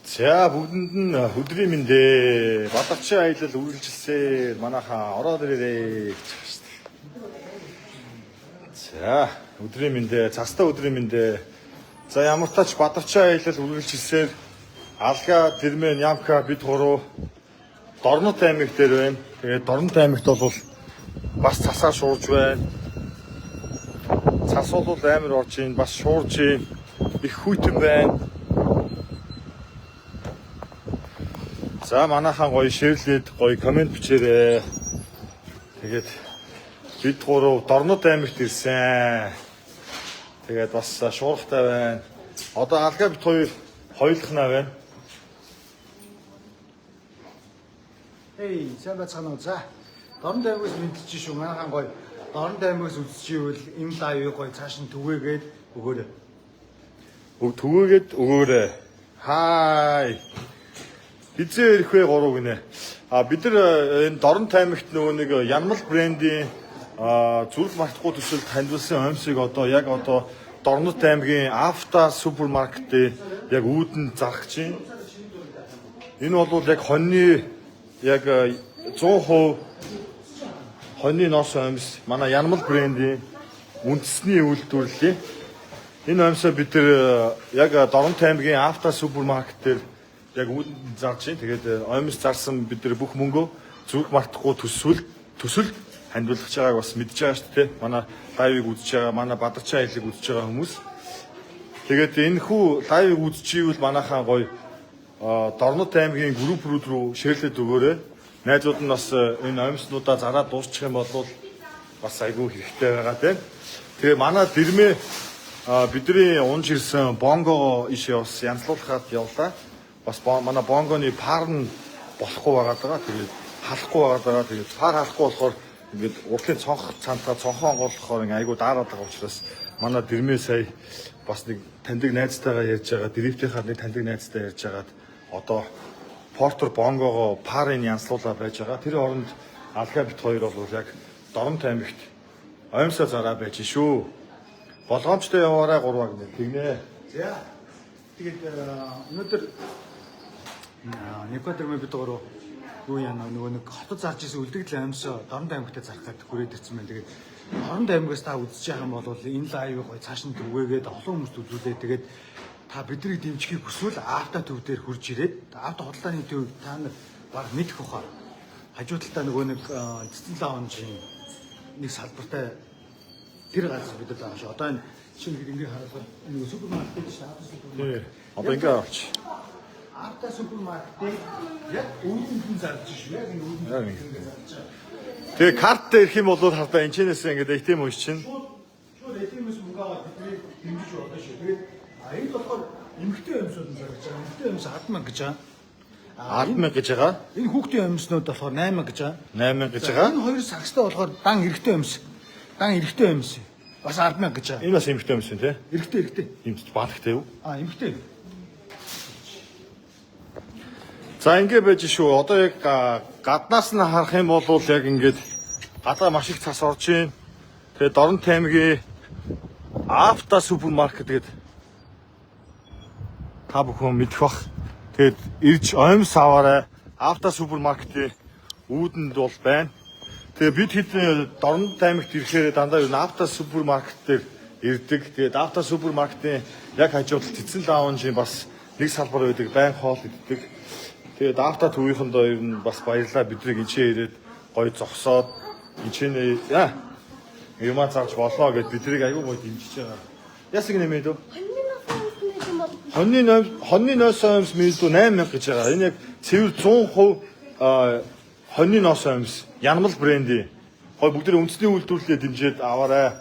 За бүгдэнд нь өдрийн мэндэ Бадарчин аялал үргэлжилсээр манайхаа ороод ирээрэй гэж байна шүү дээ. За өдрийн мэндэ цастаа өдрийн мэндэ. За ямар тач Бадарчин аялал үргэлжилсээр Алга, Дэрмэн, Ямка бид гурав Дорнот аймаг дээр байна. Тэгээд Дорнот аймагт бол бас цасаар шуурж байна. Цас бол амар орж ийн, бас шуурж ийн. Их хүйтэн байна. За манайхан гоё шеэрлээд гоё комент бичээрэй. Тэгээд бид гурав Дорнот аймагт ирсэн. Тэгээд бас шуурхтай байна. Одоо Алга бид хоёр хоёулахнаа байна. Эй, сайн байцгаана уу. За. Дорнот аймагаас мэдчихэж шүү. Манайхан гоё Дорнот аймагаас үзчихвэл им лайв гоё цааш нь түгээгээд өгөөрэй. Түгээгээд өгөөрэй. Хай. Хизээ ирэх вэ 3 гинэ. Бид нар энэ Дорнот аймагт нөгөө нэг Янмал брендийн зүрх мартахгүй төсөл танилцуулсан оймсыг одоо Дорнот аймгийн Авто супермаркетээ яг үүдэн зарах чинь. Энэ бол яг хоньны яг 100% хоньны ноос оймс манай Янмал брендийн үндэсний үйлдвэрлэлийн энэ оймсоо бид нар яг Дорнот аймгийн Авто супермаркетээр яг үүдэн зарж чинь. Тэгээд оймс зарсан бид нар бүх мөнгөө зүрх мартахгүй төсөлд хандуулах байгааг бас мэдж байгаа шүү дээ. Манай лайвыг үзэж байгаа, манай Бадарчин аяллыг үзэж байгаа хүмүүс. Тэгээд энэ хүү лайвыг үзчихвэл манайхаа гоё Дорнот аймгийн групп рүү шеэрлээд өгөөрэй. Найзууд нь бас энэ оймснуудаа зараад дуусчих юм бол бас айгүй хэрэгтэй байгаа тийм. Тэгээ манай Дэрмэ бидний унж ирсэн Бонго ишээ бас янзлуулахад явлаа. Бас манай Бонгоны пар нь болохгүй байгаа. Тэгээд халахгүй байгаа. Тэгээд пар халахгүй болохоор ингээд урдлын цонх цантаа цонхон голохоор айгүй даараад байгаа учраас манай Дэрмэ сая бас нэг таньдаг найзтайгаа ярьж байгаа. Дрифтийнхаа нэг таньдаг найзтай ярьж байгаад одоо Портер Бонгого парын янзлуулаа байж байгаа. Тэр оронд Алга бит хоёр бол яг Дорнот аймагт оймсоо зараа байж шүү. Болгоомжтой яваарай 3 гинэ. Тэгнэ. За. Тэгээд өнөөдөр Никодермэ бид гурав юу яана нөгөө нэг хотод зарж исэн үлдэгдэл амьсаа Дорнот аймагт зарах гэдэг хүрээд ирсэн байна. Тэгээд Дорнот аймагаас та үзэж байгаа юм бол энэ лайв гоё цааш нь түгээгээд олон хүмүүст үзүүлээ. Тэгээд та биднийг дэмжихийг хүсвэл Авто төв дээр хурж ирээд Авто худалдааны төв та нар баг мэдэх баха. Хажуу талдаа нөгөө нэг эцэцэн лаунжийн нэг салбартай тэр газар бид байгаа шүү. Одоо энэ шинэ ингээ харахад нэг супермаркет шүү. Одоо ингээ авч. Авто супермаркетыг яг үүдэн зарж шүү. Яг энэ үүдэн зарж. Тэгээ карт дээр ирэх юм бол хардаа энэчнээс ингээд ATM унш чинь. Шууд ATM-с мөнгө аваад бидний дэмжиж болно шүү. Тэгээд энэ болохоор эмэгтэй амьсууд нь зарж байгаа. Эмэгтэй амьс 10,000 гэж байгаа. 10,000 гэж байгаа. Энэ хүүхдийн амьснууд болохоор 8,000 гэж байгаа. 8,000 гэж байгаа. Энэ хоёр сагстай болохоор дан эрэгтэй амьс. Дан эрэгтэй амьс. Бас 10,000 гэж байгаа. Энэ бас эмэгтэй юмс юм тий. Эрэгтэй. Эмэгтэй баатагтай юу? Эмэгтэй. За ингэ байж шүү. Одоо яг гаднаас нь харах юм бол яг ингээд гадаа маш их цас орж ийн. Тэгээ Дорнот аймгийн Авто супермаркет гэдэг та бүхэн мэдэх бах. Тэгээд ирж оймс аваарай. Авто супермаркетийн үүдэнд бол байна. Тэгээ бид хэд Дорнот аймагт ирэхээр дандаа юу Авто супермаркет дээр ирдэг. Тэгээд Авто супермаркетийн яг хажуудалд эцэн лаунжийн бас нэг салбар байдаг. Байн хоол иддэг. Тэгээд Авто төвийнхөндөө ер нь бас баярлалаа. Биднийг энчээ ирээд гоё зогсоод энчээ юмаа зарж болоо гэд биднийг аягүй гоё дэмжиж байгаа. Ясаг нэмээд үү? Хоньны ноос оймс мэдүү 8,000 гэж байгаа. Энэ яг цэвэр 100% хоньны ноос оймс Янмал брендийн. Хой бүгд үндэсний үйлдвэрлэлээ дэмжиж аваарай.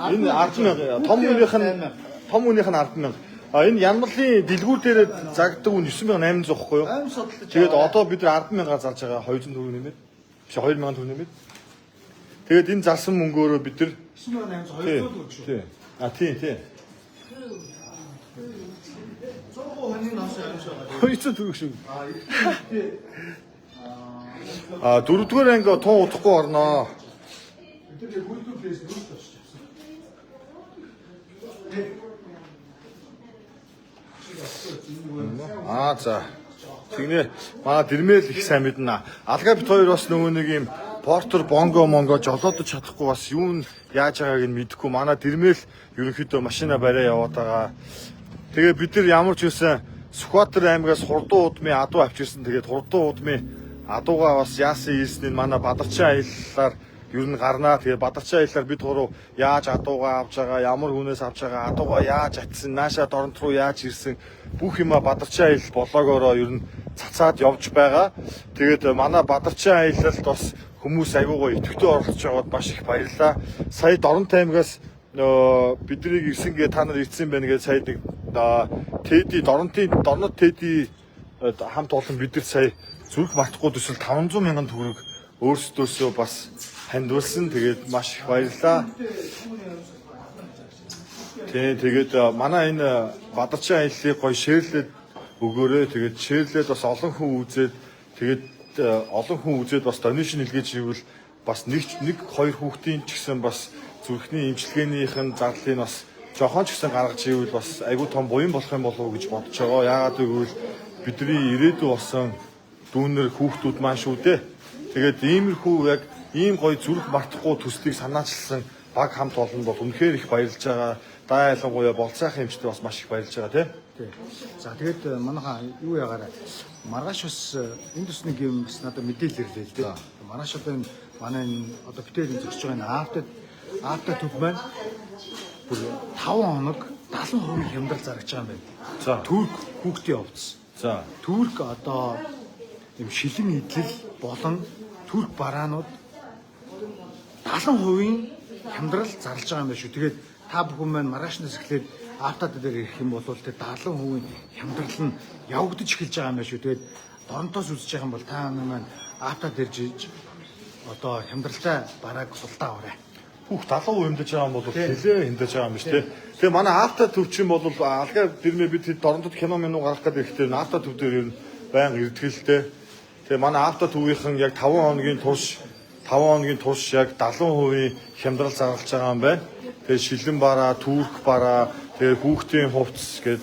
Энэ 10,000 том үнийх нь 10,000. Энэ Янмалын дэлгүүр дээр загддаг үн 9,800 гэхгүй юу? Тэгээд одоо бид 10,000-аар зарж байгаа 200 төгрөг нэмээд. Биш 2,000 төгрөг нэмээд. Тэгээд энэ зарсан мөнгөөрөө бид нар 9,800 200 төгрөг шүү. Тийм. 100 хоньны ноос амьс байгаа. 200 төгрөг шүү. Дөрөвдүгээр анги тун удахгүй орноо. Бид нар хөлтөө плейс нүүрс очиж авсан. За. Тэгнэ манай дэрмэл их сайн мэднэ. Алгаа бит хоёр бас нөгөө нэг юм портер бонго жолоодож чадахгүй бас юу нь яаж байгааг нь мэдэхгүй. Манай дэрмэл ерөнхийдөө машина бариа яваад байгаа. Тэгээ бид нар ямар ч үсэн Сүхбаатар аймагаас Хурдан удмын адуу авчирсан. Тэгээд Хурдан удмын адуугаа бас яасан хийснийг манай Бадарчин аяллаар ер нь гарнаа. Тэгээд Бадарчин аяллаар бид гурав яаж адуугаа авч байгаа, ямар хүнээс авч байгаа, адуугаа яаж атсан, наашаа доронт руу яаж ирсэн бүх юма Бадарчин аялал блогоороо ер нь цацаад явж байгаа. Тэгээд манай Бадарчин аялалд бас хүмүүс агуугаа идэвхтэй оролцож байгаад маш их баярлалаа. Сая Дорнот аймагаас биднийг ирсэн гээ та нар ирсэн байна гэж сая нэг Тэди Дорнот Тэди хамт олон бид нар сая зүрх мартахгүй төсөл 500 мянган төгрөг өөрсдөөсөө бас хандуулсан. Тэгээд маш их баярлалаа. Тэгээд манай энэ Бадарчин аяллыг гоё шеэрлээд өгөөрэй. Тэгээд шеэрлээд бас олон хүн үзээд олон хүн үзээд бас донешн илгээж ивэл бас нэг хоёр хүүхдийн ч гэсэн бас зүрхний эмчилгээнийх нь зарлалыг бас жоохон ч гэсэн гаргаж ивэл бас айгүй том буян болох юм болов уу гэж бодож байгаа. Яагаад гэвэл бидний ирээдүй болсон дүүнэр хүүхдүүд маань шүү дээ. Тэгээд иймэрхүү яг ийм гоё зүрх мартахгүй төслийг санаачилсан баг хамт олон бол үнэхээр их баярлж байгаа. Даа ялангуяа болцоохон эмчтэй бас маш их баярлж байгаа тийм. За тэгээд манайхаа юу ягаараа маргааш бас энэ төсний гэм бас надад мэдээлэл ирлээ л дээ. Маргааш одоо энэ манай одоо битэл зогсож байгаа энэ авто төв маань бүр 5 хоног 70% хямдрал зарагч байгаа юм байна. За Турк хүүхдээ овцсон. За Турк одоо юм шилэн идэл болон турк бараанууд 70% хямдрал зарлж байгаа юм байна шүү. Тэгээд та бүхэн маань маргаашнаас эхлээд автод дээр ирэх юм бол тэ 70% хямдрал нь явагдаж эхэлж байгаа юм байна шүү. Тэгээд Дорнотоос үзэж байгаа юм бол та маань автод ирж одоо хямдралтай барааг султаа аваарай. Бүх 70% хэмдэж байгаа юм бол нэлээ хэмдэж байгаа юм биш үү? Тэгээ манай авто төвчин бол алгаа дэрмээ бид Дорнотод кино минь гарах гэдэг ихтэй авто төв дээр ер нь байнга ирдгэлтэй. Тэгээ манай авто төвийнхэн яг 5 хоногийн турш яг 70% хямдрал зарлж байгаа юм байна. Тэгээ шилэн бараа, турк бараа, тэгээ хүүхдийн хувцас гээд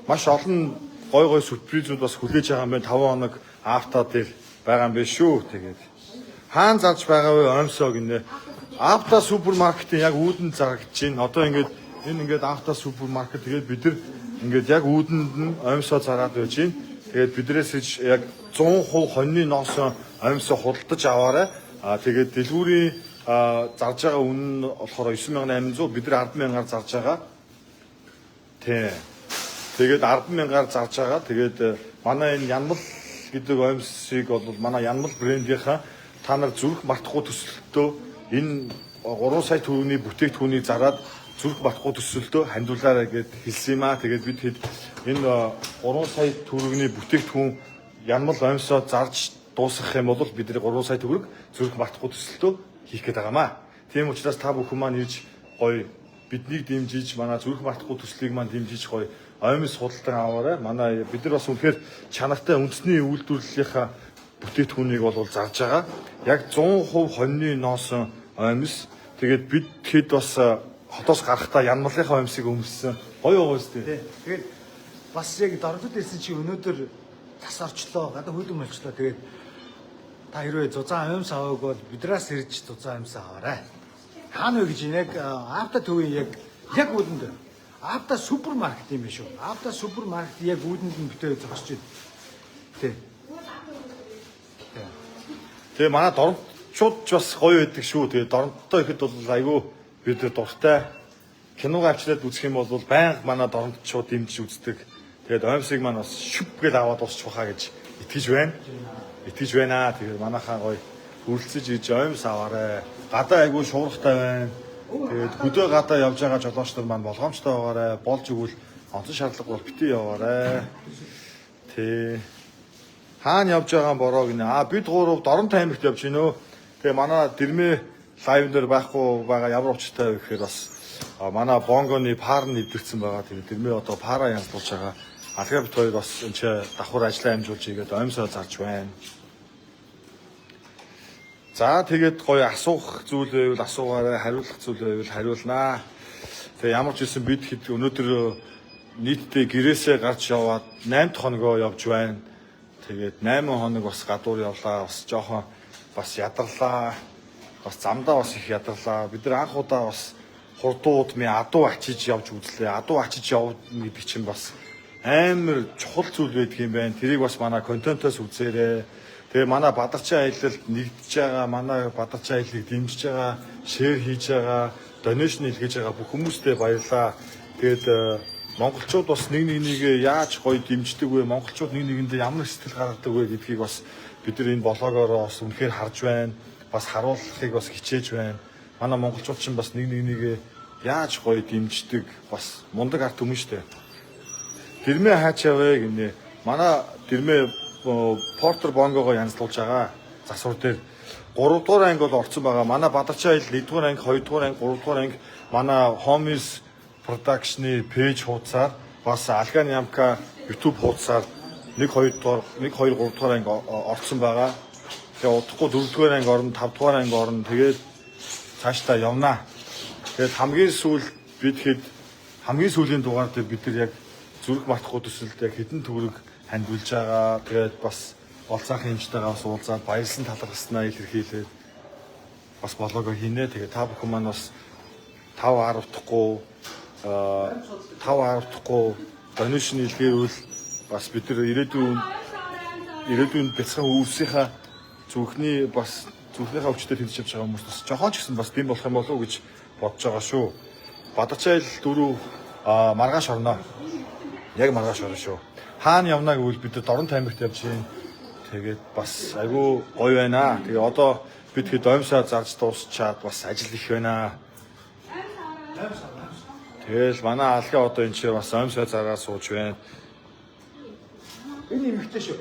маш олон гой сюрпризүүд бас хүлээж байгаа юм байна. 5 хоног авто дээр байгаа юм байна шүү. Тэгээд хаан зарж байгаа вэ оймсоо гинэ. Авто супермаркетын яг үүдэн зарагдж байна. Одоо ингээд авто супермаркет тэгээд бид нар ингээд яг үүдэнд нь оймсоо зараад байж байна. Тэгээд бидрээс яг 100% хоньны ноосоо оймсоо худалдаж аваарай. Тэгээд дэлгүүрийн зарж байгаа үнэ нь болохоор 9800 бид нар 100000-аар зарж байгаа. Тэгээд 100000-аар зарж байгаа. Тэгээд манай энэ Янмал гэдэг оймсыг бол манай Янмал брендийнхаа та нар зүрх мартахгүй төсөлтөө энэ 3 сая төгрөгийн бүтээгдэхүүнийг зараад зүрх мартахгүй төсөлтөө хандуулаарай гэд хэлсэн юм аа. Тэгээд бид энэ 3 сая төгрөгийн бүтээгдэхүүн Янмал оймсоо зарж дуусгах юм бол бид 3 сая төгрөг зүрх мартахгүй төсөлтөө хийх гээд байгаа маа. Тийм учраас та бүхэн маань ирж гоё биднийг дэмжиж манай зүрх мартахгүй төслийг маань дэмжиж гоё оймс худалдан аваарай. Манай бид нар бас үнэхээр чанартай үндэсний үйлдвэрлэлийнхаа бүтээгдэхүүнийг бол зарж байгаа. Яг 100% хоньны носон оймс. Тэгээд бид хэд бас хотоос гарахдаа Янмалынхаа оймсыг өмссөн. Гоё байгаа шүү дээ. Тэгээд бас яг Дорнотод ирсэн чи өнөөдөр тас орчлоо, гадаа хөлөн болчлоо. Тэгээд та хэрвээ зузаан оймс аваагүй бол бидраас ирж зузаан оймс аваарай. Хаана вэ гэж яг авто төвийн яг үүдэнд авто супермаркет юм биш үү? Авто супермаркет яг үүдэнд нь битээ зогсож байна. Тэгээ манай Дорнотчууд бас гоё байдаг шүү. Тэгээ Дорноттой ихэд бол айгүй бид дуртай киног авчлаад үзэх юм бол байнга манай Дорнотчууд дэмжиж үздэг. Тэгээд оймсыг маань бас шүп гэж аваад дуусчих واخа гэж итгэж байна. Итгэж байна. Тэгээд манайхаа гоё хүрэлцэж иж оймс аваарай. Гадаа айгүй шуурхтай байна. Тэгээд хөдөө гадаа явж байгаа жолоочдод маань болгоомжтой байгаарай. Болж игэл онцон шаардлага бол битээ яваарай. Хаана явж байгаа бороо гинэ. Бид гурав Дорнот аймагт явж гинөө. Тэгээ манай дэрмээ лайв дээр байхгүй байгаа ямар учиртай вэ гэхээр бас манай бонгоны пар нэвдэрсэн байгаа. Тэгээ дэрмээ одоо пара янзлуулж байгаа. Алгаа бит хоёр бас энэ ч давхар ажиллаа амжуулж игээд оймсоо зарж байна. За тэгээд гоё асуух зүйл байвал асуугаарай, хариулах зүйл байвал хариулнаа. Тэгээ ямар ч үсэн бид хэд өнөөдөр нийтдээ гэрээсээ гарч яваад 8 дахь хоногоо явж байна. Тэгээд 8 хоног бас гадуур явлаа. Бас жоохон бас ядарлаа. Бас замдаа бас их ядарлаа. Бид нар анх удаа бас хурдууд ми адуу ачиж явж үзлээ. Адуу ачиж явна гэдэг чинь бас амар чухал зүйл байдаг юм байна. Тэрийг бас манай контентоос үзээрэй. Тэгээ манай Бадарчин аялалд нэгдэж байгаа, манай Бадарчин аяллыг дэмжиж байгаа, шеэр хийж байгаа, донешн илгээж байгаа бүх хүмүүстээ баярлалаа. Тэгээд монголчууд бас нэг нэгээ яаж гоё дэмждэг вэ? Монголчууд нэг нэгэндээ ямар сэтгэл гаргадаг вэ гэдгийг бас бид нар энэ блогоор бас үнэхээр харж байна. Бас харуулахыг бас хичээж байна. Манай монголчууд ч бас нэг нэгээ яаж гоё дэмждэг бас мундаг арт хүмүүс штэ. Дэрмээ хаачаа вэ гинэ. Манай дэрмээ Портер Бонгогоо янзлуулж байгаа. Засвар дээр 3 дугаар анги бол орсон байгаа. Манай Бадарчин аялал 1 дугаар анги, 2 дугаар анги, 3 дугаар анги манай Homies Production-ы пэйж хуудасаар бас Алган Ямка YouTube хуудасаар 1 2 дугаар 1 2 3 дугаар анги орсон байгаа. Тэгээ удахгүй 4 дугаар анги орно, 5 дугаар анги орно. Тэгээд цаашдаа явнаа. Тэгээд хамгийн сүүлийн дугаар дээр бид нар яг зүрх мартахгүй төсөлд яг хэдэн төгрөг хандвилж байгаа. Тэгээд бас олцаахан хэмжтэйгээ бас уулзаад баярлсан талархснаа илэрхийлээд бас блогоо хийнэ. Тэгээд та бүхэн маань бас 5 10 донешн илгээрвэл бас бид нар ирээдүйн бяцхан үйлсийнхаа зүрхнийхээ өвчтөд тэмцэж явж байгаа хүмүүс бас жоохон ч гэсэн бас бим болох юм болов уу гэж бодож байгаа шүү. Бадарчин аялал 4 маргааш орно. Яг маргааш орно шүү. Хаана явна гэвэл бид Дорн Тамирт явж байна. Тэгээд бас айгүй гоё байна. Тэгээ одоо бид хэд оймсаа зарж дуусчаад бас ажил их байна. Тэгэл манай алгаа одоо энэ чинь бас оймсаа зараа сууж байна. Энэ эмэгтэй шүү.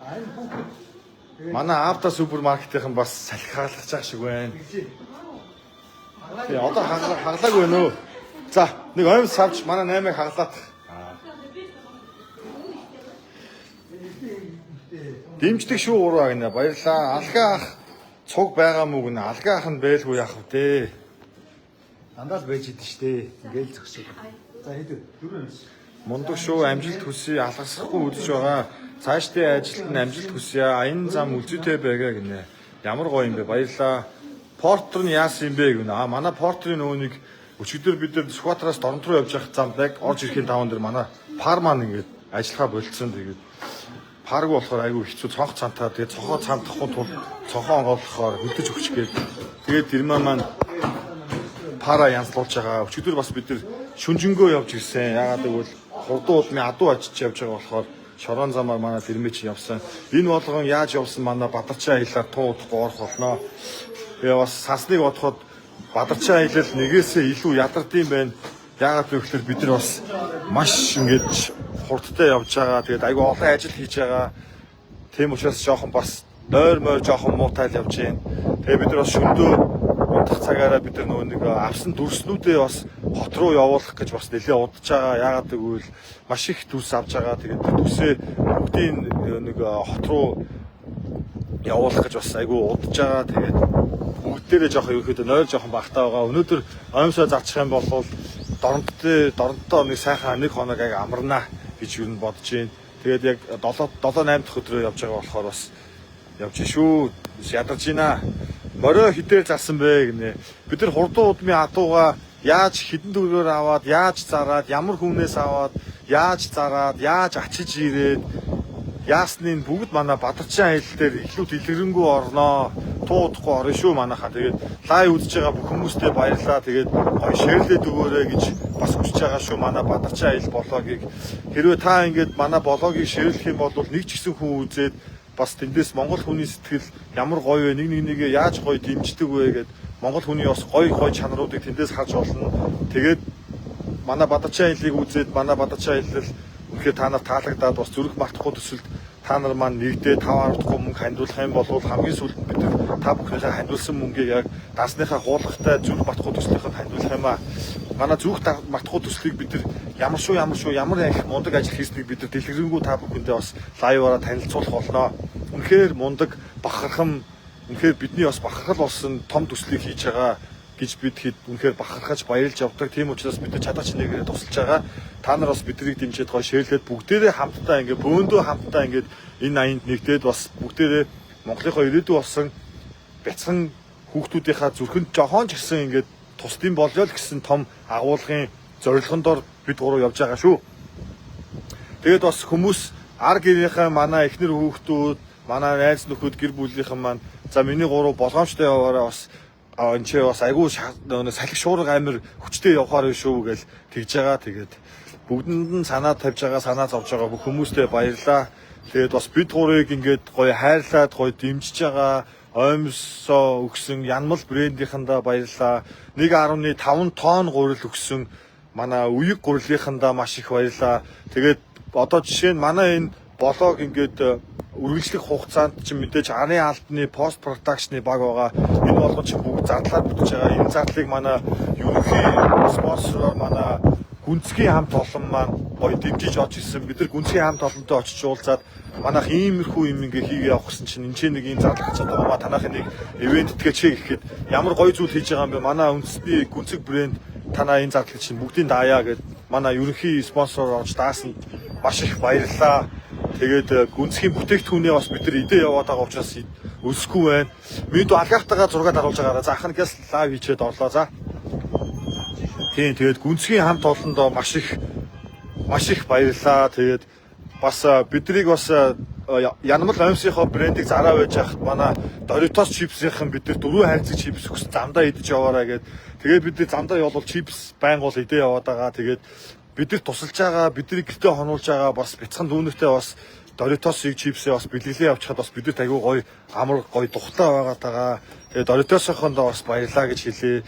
Энэ хүүхэд. Манай Авто супермаркетийнхан бас салхиалгаж байгаа шиг байна. Тэгээ одоо хаглаагүй нөө. За нэг оймс савч манай 8-ыг хаглаад. Дэмждэг шүү ураа гинэ. Баярлаа. Алгаа ах цуг байгаа мүү гинэ. Алгаа ах нь байлгүй яах вэ? Дандаа л байж идэв штэ. Ингээл зөксөв. За хэдэ 4 юмс. Мундаг шүү. Амжилт хүсье. Алгасахгүй үзэж байгаа. Цаашдын ажилд нь амжилт хүсье. Аян зам үлзүүтэй байгаа гинэ. Ямар гоё юм бэ. Баярлаа. Портер нь яасан юм бэ гинэ. Манай портерийн нөгөөнийг өчигдөр бид нар Скватраас Дорнт руу явж явах замд яг орж ирэхийн таван дээр манай Парман ингээд ажиллахаа болцсон. Тэгээд парг болохоор айгүй хэцүү цонх цантаа тэгээд цохоо цантахгүй тул цонхоо онгоолгохоор хөдөж өгч гээд тэгээд дэрмээ маань пара янзлуулж байгаа. Өчигдөр бас бид нар шүнжэнгөө явж ирсэн. Яагаад гэвэл хурдан удмын адуу ажиж явж байгаа болохоор шорон замаар манай дэрмээ чинь явсан. Энэ болгон яаж явсан манай Бадарчин аяллаар туу удахгүй орох болно. Тэгээ бас сансныг бодоход Бадарчин аялал нэгээсээ илүү ядардсан байна. Яагаад гэвэл бид нар бас маш ингэж хурдтай явж байгаа. Тэгээд айгүй олон ажил хийж байгаа. Тийм учраас жоохон бас нойр мойр жоохон муутайл явж байна. Тэгээд бид нар бас шөндөө унтах цагаараа бид нар нэг авсан дүрснүүдээ бас хот руу явуулах гэж бас нэлээд удаж байгаа. Яагаад гэвэл маш их дүрс авж байгаа. Тэгээд дүрсээ бүгдийн нэг хот руу явуулах гэж бас айгүй удаж байгаа. Тэгээд бүгдээрээ жоохон ерөөхдөө нойр жоохон багтаа байгаа. Өнөөдөр оймсоо зарчих юм бол Дорнтоо нэг сайхан 1 хоног аяг амарнаа гэж юу бодож байна. Тэгээд яг 7-8 дахь өдрөө явж байгаа болохоор бас явж шүү. Ядарч байна. Морио хідээр зарсан бэ гинэ. Бид нар хурдан удмын адууга яаж хідэн төгрөгөөр аваад, яаж зараад, ямар хүнээс аваад, яаж зараад, яаж ачиж ирээд яасныг бүгд манай Бадарчин аялал дээр илүү дэлгэрэнгүй орноо. Туудахгүй орно шүү манайхаа. Тэгээд лайв үзэж байгаа бүх хүмүүстээ баярлалаа. Тэгээд гоё шеэрлээд өгөөрэй гэж бас хүсэж байгаа шүү манай Бадарчин аялал блогийг. Хэрвээ та ингээд манай блогийг шеэрлэх юм бол нэг ч гэсэн хүн үзээд бас тэндээс монгол хүний сэтгэл ямар гоё вэ, нэг нэгээ яаж гоё дэмждэг вэ гэд монгол хүний бас гоё чанаруудыг тэндээс харж болно. Тэгээд манай Бадарчин аяллыг үзээд манай Бадарчин аялал үнэхээр та нарт таалагдаад бас зүрх мартахгүй төсөлд та нар маань нэгдээ 5-10 дахь мөнгө хандуулах юм бол хамгийн сүүлд бид та бүхнийхээ хандуулсан мөнгийг яг дансныхаа хуулгатай зүрх мартахгүй төслийнхөнд хандуулах юм аа. Манай зүрх мартахгүй төслийг бид ямар их мундаг ажил хийснийг бид нар дэлгэрэнгүй та бүхэндээ бас лайваараа танилцуулах болно. Үнэхээр мундаг бахархам, үнэхээр бидний бас бахархал болсон том төслийг хийж байгаа гэж бид хэд үнэхээр бахархаж баярлж явдаг. Тийм учраас бид чадаач нэгээрээ тусалж байгаа. Та нар бас биднийг дэмжиж гоё шеэрлээд бүгдээрээ хамтдаа ингээд бөөндөө хамтдаа ингээд энэ аянд нэгдээд бас бүгдээрээ Монголынхоо ирээдүй болсон бяцхан хүүхдүүдийнхаа зүрхэнд жохон ч гэсэн ингээд тусдсан болоо л гэсэн том агуулгын зорилгон дор бид гурав явж байгаа шүү. Тэгээд бас хүмүүс ар гэрийнхээ манай эхнэр хүүхдүүд, манай найз нөхөд гэр бүлийнхэн маань за миний гурав болгоомжтой яваараа бас энэ ч бас айгүй салхи шуурга амир хүчтэй явахаар шүү гэж тэгж байгаа. Тэгээд бүгдэнд нь санаа тавьж байгаа, санаа зовж байгаа бүх хүмүүстээ баярлаа. Тэгээд бас бид гурыг ингээд гоё хайрлаад гоё дэмжиж байгаа оймсоо өгсөн Янмал брендийнхэндээ баярлаа. 1.5 тонн гурил өгсөн манай үеиг гурилынхандаа маш их баярлаа. Тэгээд одоо жишээ нь манай энэ блог ингээд үргэлжлэх хугацаанд чинь мэдээж арын албаны пост продакшны баг байгаа. Энэ болгон чинь бүгд зардлаар бүтэж байгаа. Энэ зардлыг манай ерөнхий спонсороор манай гүнзгий хамт олон маань гоё дэмжиж орж ирсэн. Бид нар гүнзгий хамт олонтой очиж уулзаад манайх иймэрхүү юм ингээ хийгээ явах гэсэн чинь энэ нэг юм зарлах гэж байгаа. Танайхын нэг ивент тгийчээ гэхэд ямар гоё зүйл хийж байгаа юм бэ? Манай үндэсний гүнзэг брэнд танаа энэ зардлыг чинь бүгдийг дааяа гэд манай ерөнхий спонсор орж даасан маш их баярлалаа. Тэгээд гүнзгий бүтээгдэхүүнээ бас бид нар идээ яваад байгаа учраас өсөхгүй байна. Минь алгартагаа зураг даруулж байгаараа за анхны гэс лайв хийчээд орлоо за. Тийм тэгээд гүнзгий хамт олондоо маш их баярлалаа. Тэгээд бас биднийг бас Янмал Омсийнхоо брендийг зараа байж хахад манай Doritos чипсийнхэн бид нар 4 хайрцаг чипс өгсөн замдаа идэж яваараа гээд тэгээд бид замдаа явбал чипс байнгуул идээ яваад байгаа. Тэгээд бид нар тусалж байгаа, бидний гэртээ хонуулж байгаа бас бяцхан дүүнэртэй бас Doritos-ыг чипсээ бас бэлгэлээ авчихад бас бидэрт аягүй гоё амар гоё тухтай байгаад байгаа. Тэгээд Doritos-хондоо бас баярлаа гэж хэлье.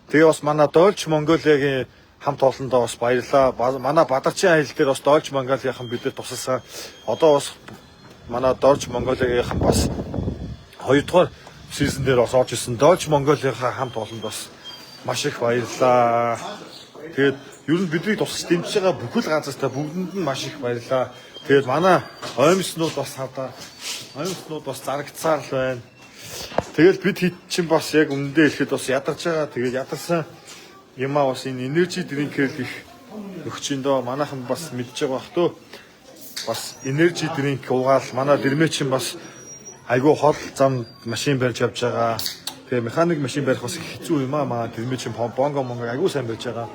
Тэгээ бас манай Dolce Mongolia-гийн хамт олондоо бас баярлаа. Манай Бадарчин аялал дээр бас Dolce Mongolia-хан бидэрт тусалсан. Одоо бас манай Dolce Mongolia-гийн бас 2 дугаар сизон дээр бас орж ирсэн. Dolce Mongolia-ийн хамт олонд бас маш их баярлаа. Тэгээд ер нь бидний тусалж дэмжиж байгаа бүхэл ганцаараа бүгдэнд нь маш их баярлаа. Тэгээд манай оймснууд бас хадаа. Оймснууд бас зарагцаар л байна. Тэгэл бид хэд чинь бас яг өмнөдөө хэлэхэд бас ядарч байгаа. Тэгээд ядарсан юмаа бас энэ энержи дринкээр их өгч өндөө манайхан бас мэдж байгаа бах төө. Бас энержи дринк уугаал манай дэрмэ чинь бас айгүй хол зам машин барьж явж байгаа. Тэгээ механик машин барих бас хэцүү юм аа. Манай дэрмэ чинь бонго айгүй сайн барьж байгаа.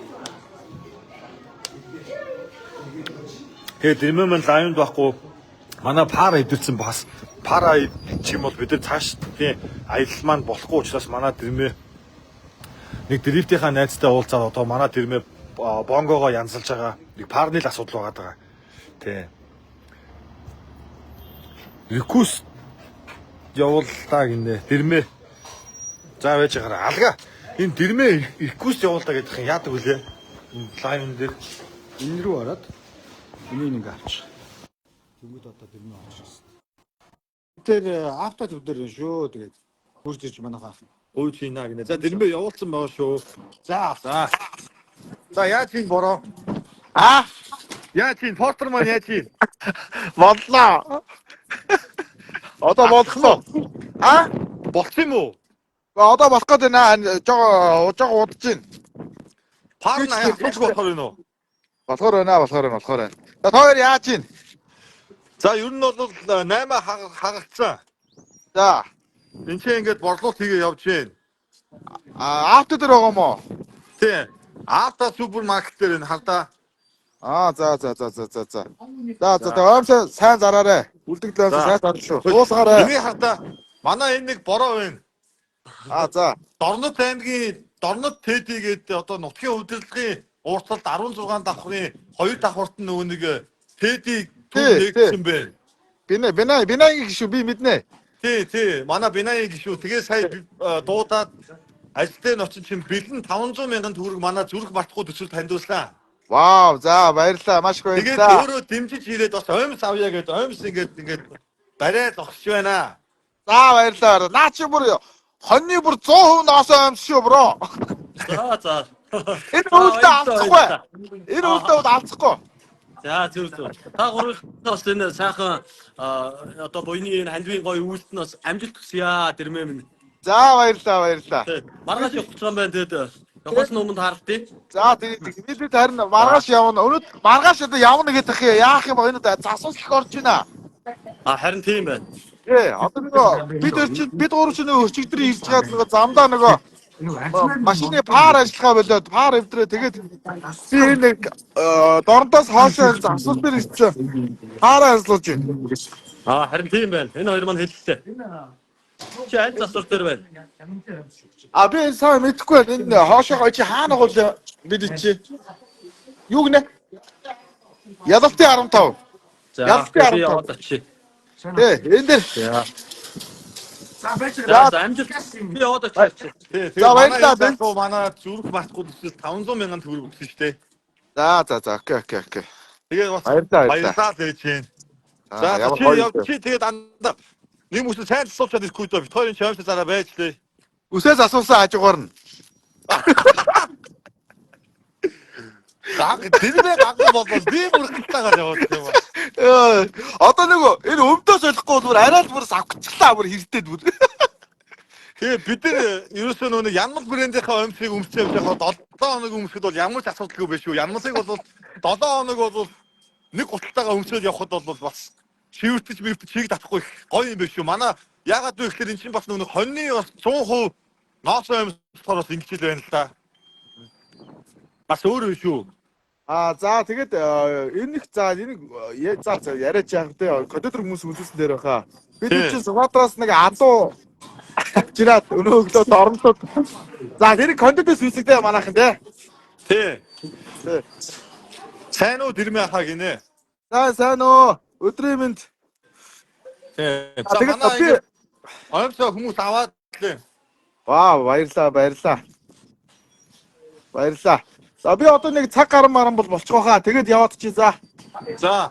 Тэгээд дэрмэ маань лайвд байхгүй манай пара идэрсэн бас пара ч юм бол бид нар цааш тийм аялал маань болохгүй учраас манай дэрмэ нэг дрифтийнхаа найзтай уулзаад одоо манай дэрмэ бонгогоо янзалж байгаа. Нэг парны л асуудал байгаа. Тий. Рекус явуултаа гинэ. Дэрмэ за байж байгаараа алга. Энэ дэрмэ рекус явуултаа гэдэг юм яадаг вүлээ. Энэ лайвн дээр Энэ рүү ороод энийг ингээ авчих. Тэнгүүд одоо дэрмэ авчихсан. Тэр авто төвдөр шүү. Тэгээд хурж ирж манайхаа гуйж хийнэ гинэ. За дэрмэ явуулсан байгаа шүү. За. За яаж хийн бороо? Яаж хийн портер маань яаж хийн? Боллоо. Одоо боллоо. Болц юм уу? Одоо болох гээд байна. Жоо удаж байна. Парна яаж болох вэ нөө? Болохоор байна. За тоор яаж ийн? За ер нь бол 8 хагацсан. За. Энд чинь ингээд борлуулалт хийгээ явж байна. Авто дээр байгаа юм уу? Тий. Авто супермаркет дээр энэ хавда. За. За оомсоо сайн зараарэ. Үлдэгдэл оомсоо сайн зарна шүү. Дуусгаарай. Эний хавда манай энэ нэг бороо байна. За. Дорнод аймгийн Дорнод Тэди гэдэг одоо нутгийн удирдлагын уурталд 16 давхрын 2 давхарт нь нөгөө нэг Тэди нэгсэн байна. Бинай гişүү би мэднэ. Тий. Манай Бинай гişүү. Тэгээ сая дуудаад ажил дээр очиж чинь бэлэн 500 мянган төгрөг манай зүрх мартахгүй төсөл таньдуулсан. Вау, за баярлалаа. Маш их Тэгээд баярлалаа. өөрөө дэмжиж ирээд бас оймс авъя гэдэг оймс ингээд барай зогсож байна. За баярлалаа. Наа чи бүр хоньны бүр 100% ноосоо амс шүү бро. За. Энэ үлдээ алцахгүй. Энэ үлдээ алцахгүй. За зүр. Та гурвын бас энэ сайхан одоо буйны энэ хандвийн гоё үйлт нь бас амжилт хүсье дэрмэ минь. За баярлаа. Маргааш явах гэж байгаа юм байна. Тэгээд явахаас өмнө таарлтыг. За тэгээд бид харин маргааш явна. Өнөөдөр маргааш одоо явна гэдэг яах юм бэ? Энэ засвал их орж байна. Харин тийм байна. Одоо нөгөө бид гурав ч нөгөө өчигдөр ирж байгаа нөгөө замдаа нөгөө машины пар ажиллагаа болоод пар эвдрээ тэгээд би нэг дорнтоос хоошоо засвал дээр ирсэн. Пар ажиллаж байна. Харин тийм байна. Энэ хоёр маань хэллээ. Чи аль засвар дээр байна? Би сайн мэдэхгүй байна. Энэ хоошоогоо чи хаана гол бид чи юу гинэ? Ядалтын 15. За Ялтай би 15. яваад очие. Энэ дээр За амжилт. Би яваад очие. За, баярлалаа, Тэгээд манай зүрх батгүй төсөл 500 мянган төгрөг өгсөн шүү дээ. за окей. Тэгээд бас Баярлалаа. баярлалаа гэж байна. За ямар чи гоё. яв чи тэгээд андаа нэг хүмүүс сайн асуучаад ирэхгүй дөө. Бид хоёрын чамс зараа байж лээ. Үсээс асуусан хажуугаар нь. Тэрнээ гаггүй болвол би бүр хитаагаар яваад юм ба. Одоо нөгөө энэ өвдөөс ойлгохгүй бүр арай л бүр савгчлаа бүр хэрдээд бүр. Тэгээ бид нар ерөөсөө нөгөө Янмал брэндийнхаа өмсгийг өмсөж явах 7 хоног өмсөд бол ямар ч асуудалгүй биш үү. Янмалыг бол 7 хоног бол нэг гуталтайгаа өмсөж явхад бол бас шивэртэж чиг татахгүй гоё юм биш үү. Манай яагаад вэ гэхээр эн чинь бас нөгөө хоньны бас 100% ноосоо өмсөхөөр бас ингэж л байна л да. Бас өөр биш үү. За тэгээд энэ яриач яах вэ? Компьютер хүмүүс үзсэн дээр байхаа. Бид чинь Суматраас нэг адуу жираад өнөө өглөө дорнтод. За тэр компьютерс үзэгдээ манайхан тий. Сайн уу дэрмэ хаа гинэ. Сайн уу. Өдрийн мэнд. За манай оомсоо хүмүүс аваад лээ. Вау, баярлаа. За би одоо нэг цаг гарan маран бол болчихоо хаа. Тэгээд яваад чи за. За.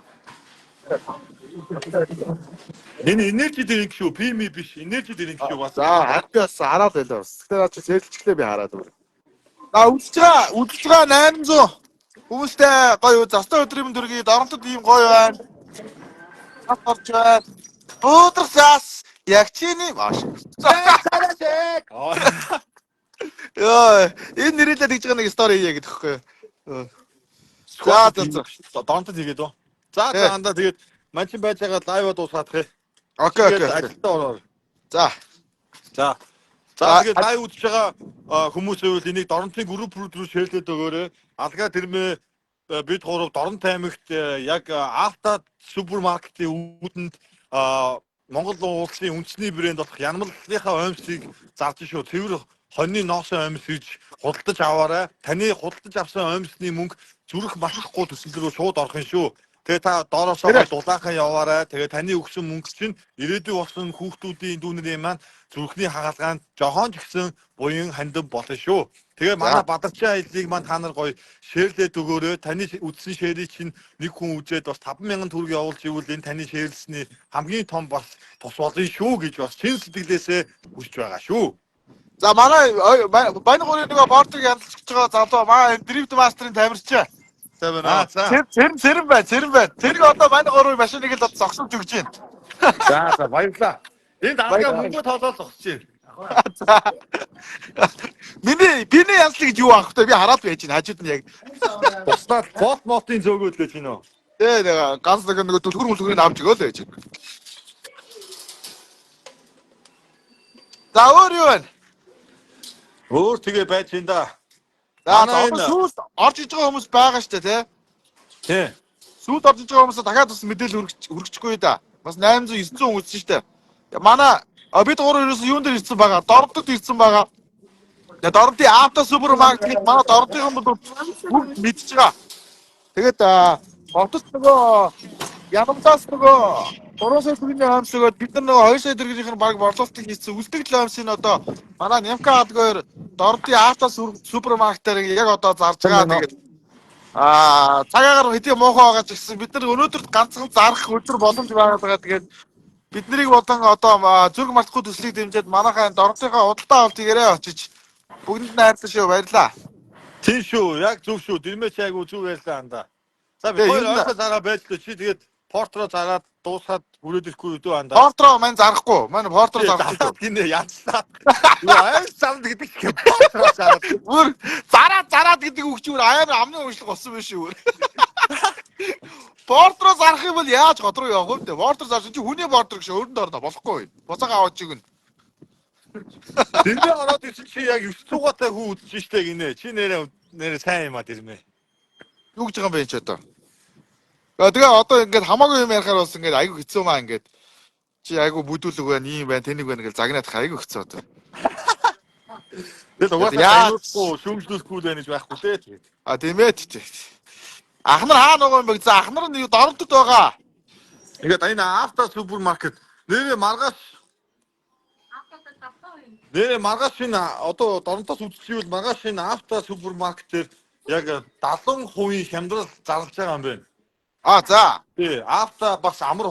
Энэ энержи дэринг шүү, пими биш. Энержи дэринг шүү бас. За, хатгаас хараад байлаа бас. Гэтэ наа чи сэлчглээ би хараад байна. За, үзэж байгаа 800. Хүмүүстэй гоё застаа өдрийн дөргий доронтод ийм гоё байна. Хат орж байна. Өөдрөх зас. Яг чиний маш. Энэ нэрэлээд гэж байгаа нэг стори хийе гэдэг хөхгүй. За. Доронтод хийгээд үү. За андаа тэгээд манчин байж байгаа лайв дуусгаадах. Окей. Ажилдаа ороо. За. Тэгээд лайв үзэж байгаа хүмүүс үйл энийг Доронтын групп рүү шеэрлээд өгөөрэй. Алгаа тэрмээ бид гурав Доронт аймагт яг Авто супермаркетийн үүдэнд Монгол улсын үндэсний брэнд болох Янмалынхаа оймсыг зарж шүү. Цэвэр хоньны ноосоо оймс гэж худалдаж аваарай. Таны худалдаж авсан оймсны мөнгө зүрх масахгүй төсөл рүү шууд орох юм шүү. Тэгээ та доороосоо дулаахан яваарай. Тэгээ таны өгсөн мөнгө чинь ирээдүйн болсон хүүхдүүдийн дүүнэрийн маань зүрхний хагалгаанд жохон ч гэсэн буян хандив болно шүү. Тэгээ манай Бадарчин аяллыг маань та нар гоё шеэрлээд өгөөрэй. Таны үдсэн шеэрийг чинь нэг хүн үзээд бас 50000 төгрөг явуулж ивэл энэ таны шеэрлсний хамгийн том бас тус болно шүү гэж бас чин сэтгэлээсээ хүсэж байгаа шүү. За манай Баянгуурын нөгөө бортыг янзлж байгаа залуу манай дрифт мастерын тамирчаа. Зэрэн байна. Тэрийг одоо Баянгуурын машиныг л зогсуулж өгч байна. За баярлалаа. Энэ дараагаа мөнгө тоолол зогсож За. Биний янзлыг гэж юу аах вэ? Би хараад байж байна. Хажууд нь яг. туслаад мотын зөөгөөд лээж гинөө. Нэг ганц нэг төлхөр авч өгөөл байж байна. За өөр юу вэ? Өөр тэгээ байж энэ да. За сүүл орж иж байгаа хүмүүс байгаа шүү дээ тий. Сүүл орж иж байгаа хүмүүс дахиад бас мэдээлэл хүргэчихгүй да. Бас 800 900 хүн үзсэн шүү дээ. Манай бид гурав ерөөсөө юун дээр ирсэн байгаа? Дорнтод ирсэн байгаа. Тэгээ Дорнтын Авто супермаркет манай Дорнтын хүмүүс бүгд мэдчихэж байгаа. Тэгээд хотод нөгөө Янамтаас нөгөө 3 сая төгрөгийн хоймс өгөөд бид нар нөгөө 2 сая төгрөгийнх нь баг борлуулалт хийсэн үлдэгдэл хоймсыг одоо манай Нямка хадгаар Дорнтын Авто супермаркетээр яг одоо зарж байгаа. Тэгээд цагаагаар хэдий муухай байгаа ч гэсэн бид нар өнөөдөр ганцхан зарах өдөр боломж байгаа. Тэгээд бид нарыг болон одоо зүрх мартахгүй төслийг дэмжиж манайхаа Дорнтынхаа худалдаа авалтыг яриа очиж бүгдэнд найрлаа шүү. Баярлаа. Тийм шүү. Яг зөв шүү. Дэрмэч айгу зүг ярьлаа андаа. За би хоёр ойрхон зараа байж л чи тэгээд Портро зараад дуусаад хүрээд ирэхгүй юу дөө андаа. Портро маань зарахгүй. Манай Портро зарахгүй. Зараад гинэ янцлаад. Юу аим зараад гэдэг чи Портро зараад. Бүр зараад гэдэг үг чи бүр амар амны уншлах болсон биш үү? Портро зарах юм бол яаж гот руу явах вэ? Портро зарсан чи хүний портро гэж өөрөнд орно болохгүй. Буцаага аваад чиг нь. Тэрнээ ороод ирсэн чи яг 9 цугатай хүү үзэж штэ гинэ. Чи нэрээ сайн юм а тэрмээ. Юу гэж байгаа юм бэ чи одоо? Тэгээ одоо ингээд хамаагүй юм ярихаар бас ингээд айгүй хэцүү маа ингээд. Чи айгүй бүдүүлэг байна, ийм байна, тэнийг байна гэж загнаадах айгүй хэцүү одоо. Тэгээд угаасаа танихгүй шүүмжлүүлэхгүй л байх гэж байхгүй те. Тэгээд. А тийм ээ тийм. Ахнар хаа нөгөө юм бэ? За ахнар нь юу дорнотод байгаа. Тэгээд энэ авто супермаркет нэрээ маргааш энэ одоо дорнотоос үзчихвэл маргааш энэ авто супермаркетээр яг 70% хямдрал зарлаж байгаа юм байна. А за. Тий, авто бас амар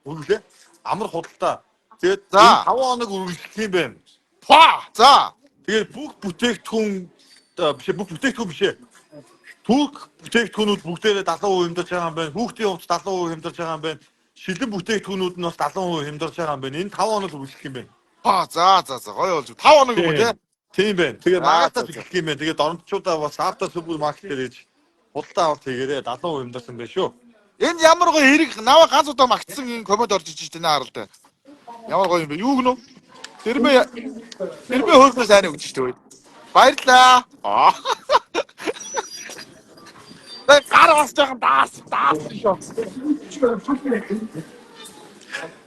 хүрлээ. Амар худалдаа. Тэгээд За. 5 хоног үргэлжлэх юм байна. Па. За. Тэгээд бүх бүтээгдэхүүн биш ээ. Турк бүтээгдэхүүнүүд бүгдээрээ 70% хямдарч байгаа юм байна. Хүүхдийн хувьд 70% хямдарч байгаа юм байна. Шилэн бүтээгдэхүүнүүд нь бас 70% хямдарч байгаа юм байна. Энэ 5 хоног үргэлжлэх юм байна. Па. За. Гоё болж 5 хоног юм уу те? Тийм байна. Тэгээд магадгүй хэлэх юм байна. Тэгээд дорнотчуудаа бас авто супермаркетээр ээж худалдаа авалт хийгээрээ 70% хямдарсан байх шүү. Энэ ямар гоё хэрэг наваа ганц удаа магтсан энэ коммент орж иж тэнэ харалтай. Ямар гоё юм бэ? Юу гэнэ? Тэрбээ хөөснөө сайн өгч штэ. Баярлаа. Тэгээд гар бас жоохон даас шүү.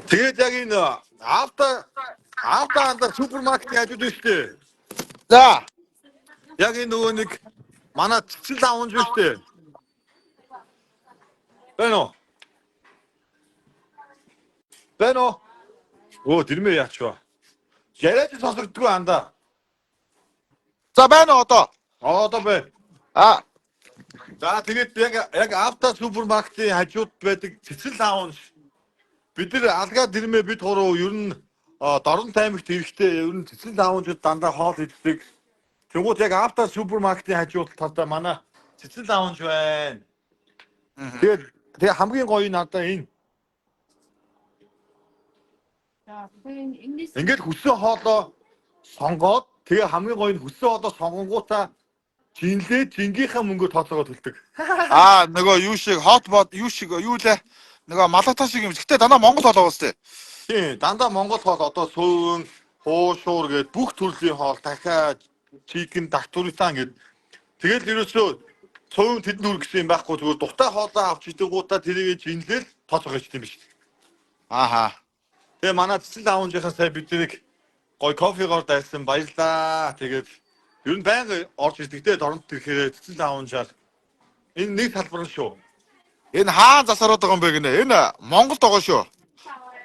Тэгээд яг энэ авто андаа супермаркетын хажууд байна штэ. За. Яг энэ нөгөө нэг манай цэцэл лаунж байна штэ. Бэно. Оо, тэрмээ яач вэ? Яриач сонсогддгүй андаа. За байна одоо. Одоо бай. А. За тэгээд яг авто супермаркетын хажууд байдаг цэцэл лаунж. Бид нэр алгаа тэрмээ бид гурав ер нь Дорн таймагт ирэхдээ ер нь цэцэл лаунжууд дандаа хоол иддэг. Тэнгууд яг авто супермаркетын хажууд талдаа манай цэцэл лаунж байна. Тэгээд хамгийн гоё нь надаа энэ. Ингээд хүссэн хоолоо сонгоод тэгээ хамгийн гоё нь хүссэн хоолоо сонгонгуудаа жингийнхаа мөнгөөр тооцоогоод төлдөг. Аа нөгөө юу шиг хотбод юу шиг юу лээ. Нөгөө малата шиг юм. Гэтэ дандаа Монгол хоол уустай. Тийм, дандаа Монгол хоол одоо сүүн, хуушуур гээд бүх төрлийн хоол, дахиад чикен, дактуритан гээд тэгэл ерөөсөө цөөн тэдэнд үр гэсэн юм байхгүй зүгээр дутаа хоолоо авч идээгуудаа тэрийг жинлээл тооцоогоо ичдэг юм биш. Ааха. Тэгээ манай цэцэл лаунжийнхаа сая бид тэрийг гоё кофегоор дайсан баярлаа. Тэгээд ер нь байнга орж ирдэгтэй дорнод ирэхээр цэцэл лаунжаар энэ нэг салбар шүү. Энэ хаан засараад байгаа юм бэ гинэ. Энэ Монголд байгаа шүү.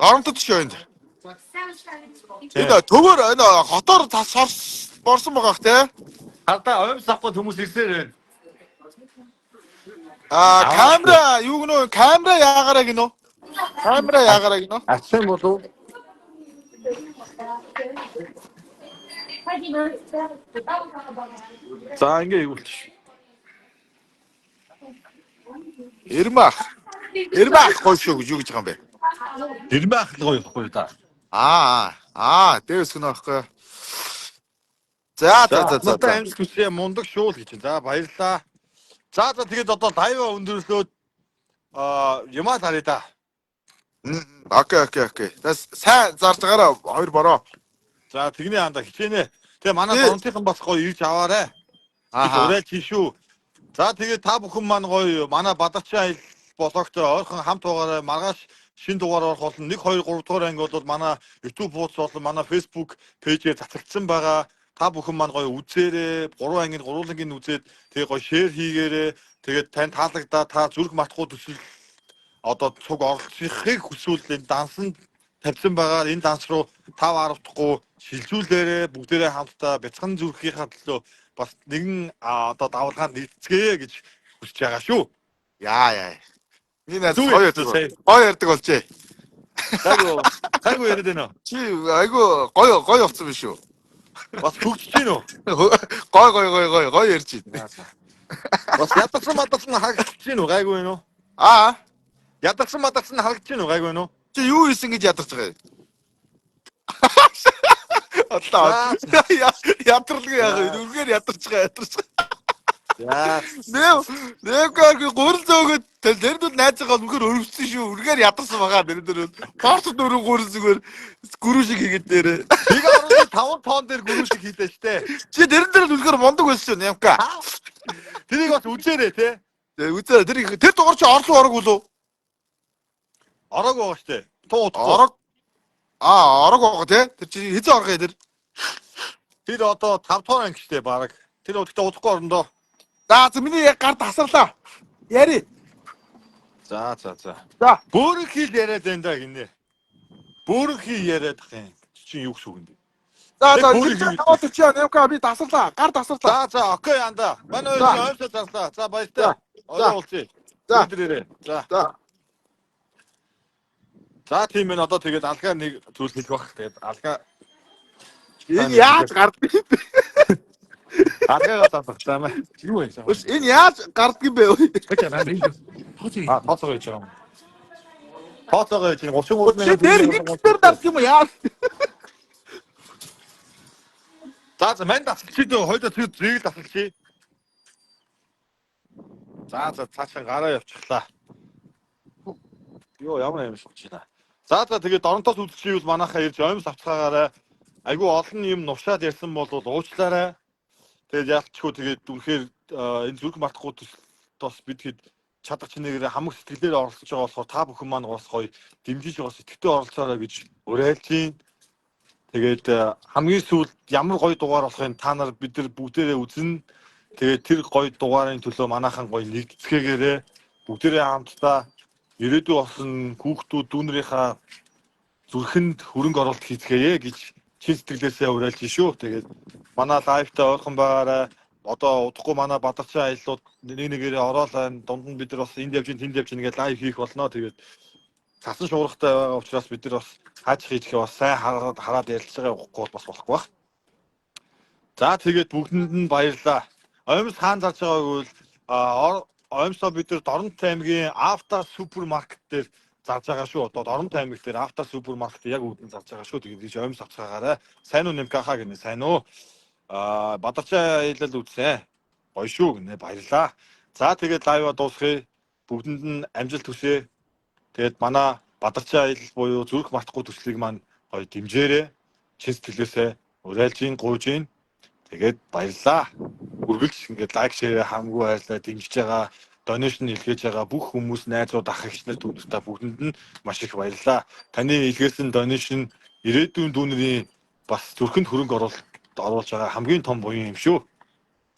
Дорнотод шүү энд. Энэ төвөр энэ хотоор борсон байгаа х те. Хардаа ойм савхад хүмүүс ирсээр байна. Камера юу гэнэ? Камера яагараа гинэ? Камера яагараа гинэ? Ачсан болов? За ингээ ивүүлчих. Ирмах гоё шүү гэж юу гэж байгаа юм бэ? Ирмэх л гоё ихгүй да. Дээрс гэнэ байхгүй. За. Амжилт хүсье мундаг шүү л гэж. За баярлаа. За тэгээд одоо лайва өндөрлөөд юмаа тарья да. Окей. Тэс сайн зарж байгаараа хоёр бороо. За тэгний ханда хичээнэ. Тэгээ манай донтойхон бас гоё ирж аваарэ. Урай чишүү. За тэгээд та бүхэн маань гоё манай бадагчаа блогтой ойрхон хамт байгаарай. Маргааш шинэ дугаар орох болно. 1 2 3 дугаар анги бол манай YouTube хуудас болон манай Facebook пэйжээр цацагдсан байгаа. Та бүхэн маань гоё үзээрэй. 3 ангийн гурвангийн үзээд тэгээ гоё шеэр хийгээрэй. Тэгээд тань таалагдаа та зүрх матхуу төсөл одоо цуг оролцохыг хүсвэл энэ дансанд тавьсан байгаа. Энэ данс руу тав харавдахгүй шилжүүлээрэй. Бүгдээрээ хамтдаа бяцхан зүрхийнхаа төлөө бас нэгэн одоо давалгаанд нэгцгээе гэж хүсэж байгаа шүү. Яа. Энэ гоё ярддаг болжээ. Хайгуу яриад байна. Чи айгу гоё болсон биш үү? Бас хөгжиж гин үү? Гоё ярьж байна. Бас ятсан хаагч гин үү? Гайгүй байна уу? Ядарсан мадарсан харагдаж байна уу гайгүй нөө? Чи юу хийсэн гэж ядарч байгаа юм? Одлоо. Ядралгүй яах вэ? Үргээр ядарч байгаа. Яа. Нэмгээр гурил зөөгöd тэр нь найз байгаа үнэхээр өрөвсөн шүү. Үргээр ядарсан байгаа нэр. Порт дөрөв гурил зүгээр гүрүү шиг хийгээд нэрээ. Биг орны 5 тонн дээр гүрүү шиг хийдэж штэ. Чи тэр үнэхээр мондог байсан шүү Нэмка. Тэрийг бас үзээрэй те. Үзээ тэр дугаар чи орлоо орог үлээ. Орог байгаа штэ. Туу утахгүй. Орог. Орог байгаа те. Тэр чи хизээ орох юм тэр. Тэр одоо 5 тонн анги штэ баг. Тэр удахгүй удахгүй орондоо. За миний гар тасарлаа. Яри. За. За. Бөөрөн хил яриад байна да гинэ. Бөөрөн хил яриад ах юм. Чи юу гэсэн үг юм бэ? За Бөөрийн хил. таваад чи Нэмка би тасарлаа. Гар тасарлаа. За окей анда. Манай За. ойрсоо заслаа. За баяртай. Одоо уулзъя. За. Өдрөөрэй. За. За. За тийм ээ одоо тэгээд алгаа нэг зүйл хэлэх бах. Тэгээд алгаа Энэ яаж гардыг юм бэ? алгаагаа татчихсан юм. Юу вэ? Ус энэ яаж гардыг юм бэ? Тооцоо гэж байгаа юм. Тооцоогоо чинь 33 Чи дээр хитээр дард юм яа? За мань дасчих дөө хоёул тэр зээл дасчих. За цаашаа гараа явчихлаа. Йоо ямар юм шигч байна. За тэгээд доронтоос үзчихвэл манайхаа ирж оймс авцгаагаараа айгүй олон юм нушаад ярьсан бол уучлаарай. Тэгээд яалтчгүй тэгээд үнэхээр энэ зүрх мартахгүй тус бидгээд чадах чинээгээр хамаг сэтгэлээр оролцож байгаа болохоор та бүхэн маань бас гоё дэмжиж байгаа сэтгэлтэй оролцоорой гэж уриалж байна. Тэгээд хамгийн сүүлд ямар гоё дугаар болохын та нар бид нар бүгдээрээ үзнэ. Тэгээд тэр гоё дугаарын төлөө манайхан гоё нэгдэцгээгээрээ бүгдээрээ хамтдаа ирээдүй болсон хүүхдүүд дүүнэрийнхаа зүрхэнд хөрөнгө оруулалт хийцгээе гэж чин сэтгэлээсээ уриалж шүү. Тэгээд манай лайвтай ойрхон байгаарай. Одоо удахгүй манай бадарчин аяллууд нэгээрээ ороолаа. Дунд нь бид нар бас энд явж тэнд явж ингээд лайв хийх болно. Тэгээд цасан шуургатай байгаа учраас бид нар бас хаачих хийхээ бас сайн хараад ярилцгаа явахгүй бас болохгүй баг. За тэгээд бүгдэнд нь баярлалаа. Оймс хаан зарж байгааг бол оймсоо бид нар Доронт аймгийн Авто супермаркет дээр зарж байгаа шүү. Одоо Доронт аймаг дээр Авто супермаркет яг үүдэн зарж байгаа шүү. Тэгээд оймс авцгаагаарай. Сайн уу Нэмкахаа гинэ сайн уу? Бадарчаа хэлэл үзсэн. Гоё шүү гинэ баярлалаа. За тэгээд лайва дуусгая. Бүгдэнд нь амжилт хүсье. Тэгээд манай Бадарчаа аялал буюу зүрх мартахгүй төслийг маань гоё дэмжээрэй. Чин сэтгэлээсээ уриалж гин гуйж гин. Тэгээд баярлалаа. Үргэлж ингээд лайк шеэр хамгүй баярлалаа дэмжиж байгаа, донешн илгээж байгаа бүх хүмүүс найзууд ах эгч нар та бүгдэнд нь маш их баярлалаа. Таны илгээсэн донешн ирээдүйн дүүнэрийн бас зүрхэнд хөрөнгө оруулж байгаа хамгийн том буян юм шүү.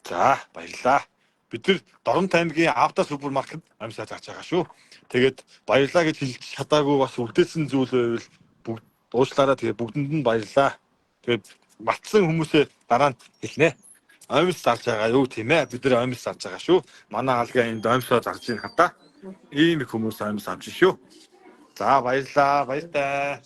За баярлалаа. Бид нар Доронт аймгийн Авто супермаркет амьсаа зарж байгаа шүү. Тэгээд баярлалаа гэж хэлж чадаагүй бас үлдээсэн зүйл байвал бүгд уучлаарай. Тэгээд бүгдэнд нь баярлалаа. Тэгээд мартсан хүмүүсээ дараа нь хэлнэ. Оймс зарж байгаа юу тийм ээ. Бид нар оймс зарж байгаа шүү. Манай алгаа энд оймсоо зарж ийн хата. Ийм их хүмүүс оймс авч шүү. За баярлалаа. Баяртай.